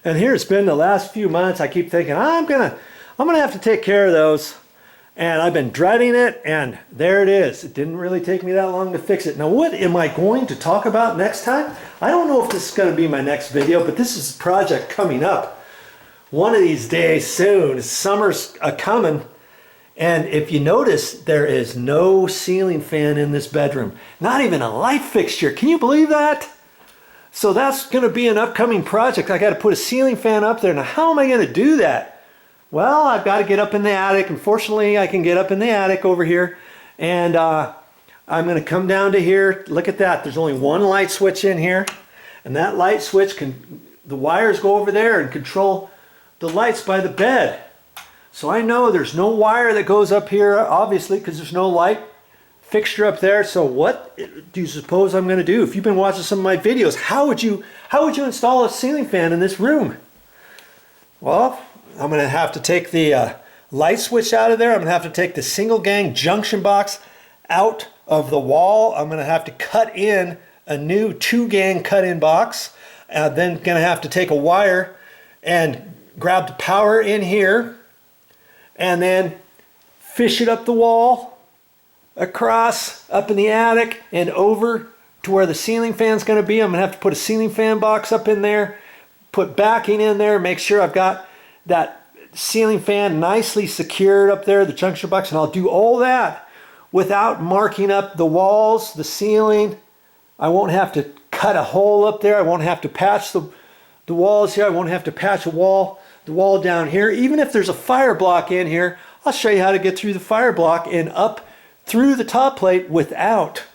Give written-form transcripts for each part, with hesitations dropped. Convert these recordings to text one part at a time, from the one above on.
And here it's been the last few months. I keep thinking, I'm gonna have to take care of those. And I've been dreading it, and there it is. It didn't really take me that long to fix it. Now, what am I going to talk about next time? I don't know if this is going to be my next video, but this is a project coming up one of these days soon. Summer's coming, and if you notice, there is no ceiling fan in this bedroom. Not even a light fixture. Can you believe that? So that's going to be an upcoming project. I got to put a ceiling fan up there. Now, how am I going to do that? Well, I've got to get up in the attic. Unfortunately, I can get up in the attic over here. And I'm going to come down to here. Look at that. There's only one light switch in here. And that light switch the wires go over there and control the lights by the bed. So I know there's no wire that goes up here, obviously, because there's no light fixture up there. So what do you suppose I'm going to do? If you've been watching some of my videos, how would you install a ceiling fan in this room? Well, I'm going to have to take the light switch out of there. I'm going to have to take the single gang junction box out of the wall. I'm going to have to cut in a new 2-gang cut-in box. Then going to have to take a wire and grab the power in here and then fish it up the wall, across, up in the attic, and over to where the ceiling fan's going to be. I'm going to have to put a ceiling fan box up in there, put backing in there, make sure I've got that ceiling fan nicely secured up there, the junction box, and I'll do all that without marking up the walls, the ceiling. I won't have to cut a hole up there. I won't have to patch the walls here. I won't have to patch the wall down here. Even if there's a fire block in here, I'll show you how to get through the fire block and up through the top plate without,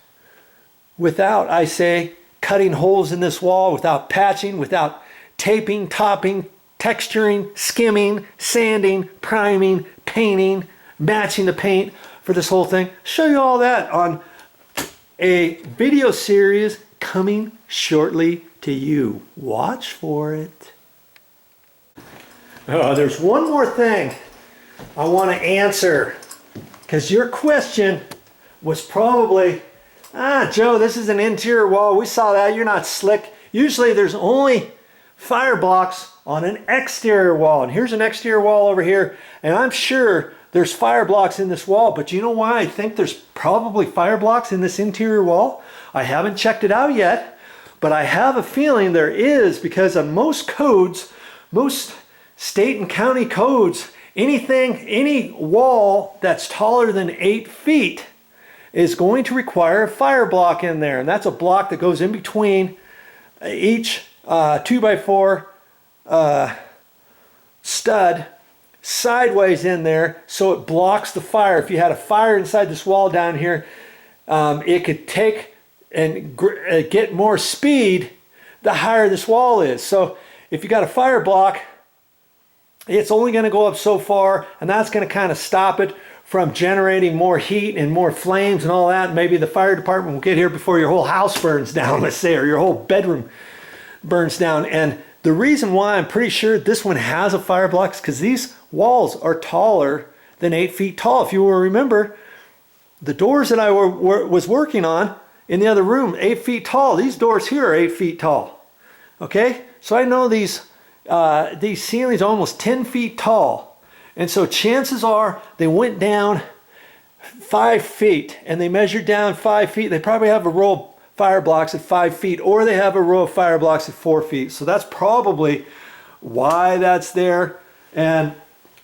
I say, cutting holes in this wall, without patching, without taping, topping, texturing, skimming, sanding, priming, painting, matching the paint for this whole thing. Show you all that on a video series coming shortly to you. Watch for it. There's one more thing I want to answer, because your question was probably, Joe, this is an interior wall. We saw that. You're not slick. Usually there's only fire blocks on an exterior wall, and here's an exterior wall over here, and I'm sure there's fire blocks in this wall. But you know why I think there's probably fire blocks in this interior wall? I haven't checked it out yet, but I have a feeling there is, because on most codes, most state and county codes, any wall that's taller than 8 feet is going to require a fire block in there, and that's a block that goes in between each 2x4 stud sideways in there, so it blocks the fire. If you had a fire inside this wall down here, it could take and get more speed the higher this wall is. So if you got a fire block, it's only going to go up so far, and that's going to kind of stop it from generating more heat and more flames and all that. Maybe the fire department will get here before your whole house burns down, let's say, or your whole bedroom burns down. And the reason why I'm pretty sure this one has a fire block is because these walls are taller than 8 feet tall. If you will remember, the doors that I was working on in the other room, 8 feet tall. These doors here are 8 feet tall. Okay, so I know these ceilings are almost 10 feet tall, and so chances are they went down 5 feet, and they measured down 5 feet. They probably have a row of fire blocks at 5 feet, or they have a row of fire blocks at 4 feet. So that's probably why that's there. And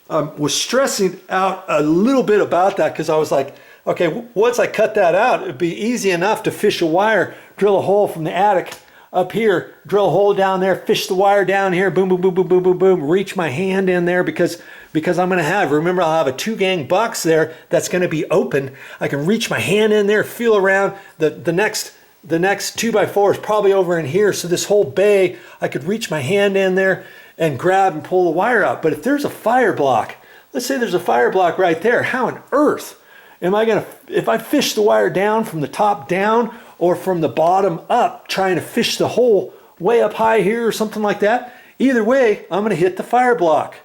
I was stressing out a little bit about that, because I was like, okay, once I cut that out, it'd be easy enough to fish a wire, drill a hole from the attic up here, drill a hole down there, fish the wire down here, boom, boom, boom, boom, boom, boom, boom, reach my hand in there, because I'm going to have, remember, I'll have a 2-gang box there that's going to be open. I can reach my hand in there, feel around. The next 2x4 is probably over in here, so this whole bay, I could reach my hand in there and grab and pull the wire out. But if there's a fire block, let's say there's a fire block right there, how on earth am I going to, if I fish the wire down from the top down or from the bottom up, trying to fish the hole way up high here or something like that, either way, I'm going to hit the fire block.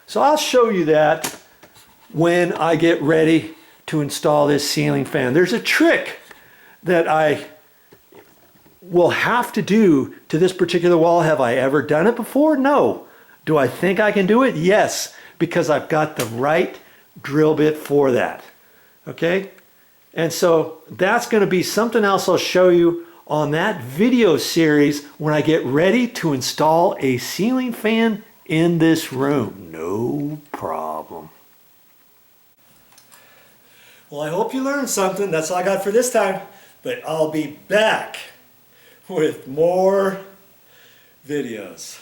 So I'll show you that when I get ready to install this ceiling fan. There's a trick that I will have to do to this particular wall. Have I ever done it before? No. Do I think I can do it? Yes, because I've got the right drill bit for that. Okay? And so that's going to be something else I'll show you on that video series when I get ready to install a ceiling fan in this room. No problem. Well, I hope you learned something. That's all I got for this time. But I'll be back with more videos.